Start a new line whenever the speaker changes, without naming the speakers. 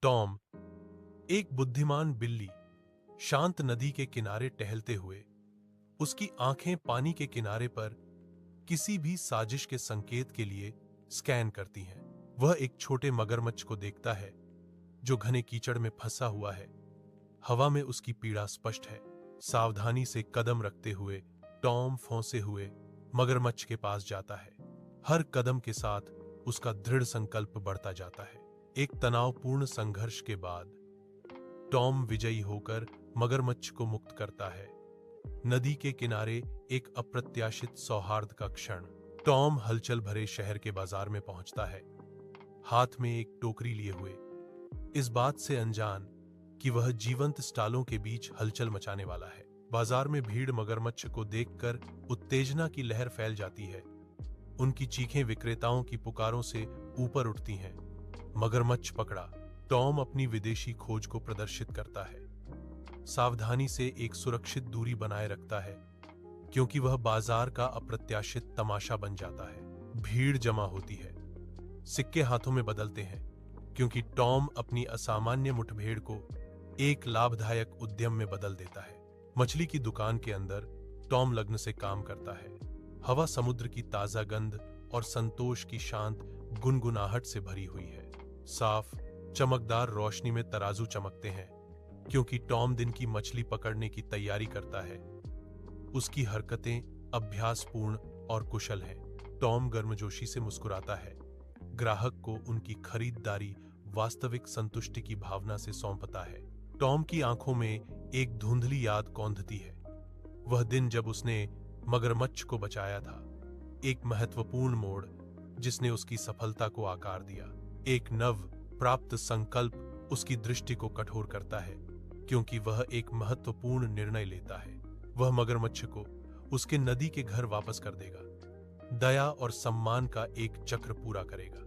Tom, एक बुद्धिमान बिल्ली, शांत नदी के किनारे टहलते हुए, उसकी आंखें पानी के किनारे पर किसी भी साजिश के संकेत के लिए स्कैन करती हैं। वह एक छोटे मगरमच्छ को देखता है जो घने कीचड़ में फंसा हुआ है। हवा में उसकी पीड़ा स्पष्ट है। सावधानी से कदम रखते हुए टॉम फंसे हुए मगरमच्छ के पास जाता है। हर कदम के साथ उसका दृढ़ संकल्प बढ़ता जाता है। एक तनावपूर्ण संघर्ष के बाद टॉम विजयी होकर मगरमच्छ को मुक्त करता है। नदी के किनारे एक अप्रत्याशित सौहार्द का क्षण। टॉम हलचल भरे शहर के बाजार में पहुंचता है, हाथ में एक टोकरी लिए हुए, इस बात से अनजान कि वह जीवंत स्टालों के बीच हलचल मचाने वाला है। बाजार में भीड़ मगरमच्छ को देखकर उत्तेजना की लहर फैल जाती है। उनकी चीखें विक्रेताओं की पुकारों से ऊपर उठती हैं। मगरमच्छ पकड़ा। टॉम अपनी विदेशी खोज को प्रदर्शित करता है। सावधानी से एक सुरक्षित दूरी बनाए रखता है, क्योंकि वह बाजार का अप्रत्याशित तमाशा बन जाता है। भीड़ जमा होती है, सिक्के हाथों में बदलते हैं, क्योंकि टॉम अपनी असामान्य मुठभेड़ को एक लाभदायक उद्यम में बदल देता है। मछली की दुकान के अंदर टॉम लग्न से काम करता है। हवा समुद्र की ताजा गंध और संतोष की शांत गुनगुनाहट से भरी हुई है। साफ चमकदार रोशनी में तराजू चमकते हैं, क्योंकि टॉम दिन की मछली पकड़ने की तैयारी करता है। उसकी हरकतें अभ्यासपूर्ण और कुशल हैं। टॉम गर्मजोशी से मुस्कुराता है, ग्राहक को उनकी खरीदारी वास्तविक संतुष्टि की भावना से सौंपता है। टॉम की आंखों में एक धुंधली याद कौंधती है। वह दिन जब उसने मगरमच्छ को बचाया था, एक महत्वपूर्ण मोड़ जिसने उसकी सफलता को आकार दिया। एक नव प्राप्त संकल्प उसकी दृष्टि को कठोर करता है, क्योंकि वह एक महत्वपूर्ण निर्णय लेता है। वह मगरमच्छ को उसके नदी के घर वापस कर देगा, दया और सम्मान का एक चक्र पूरा करेगा।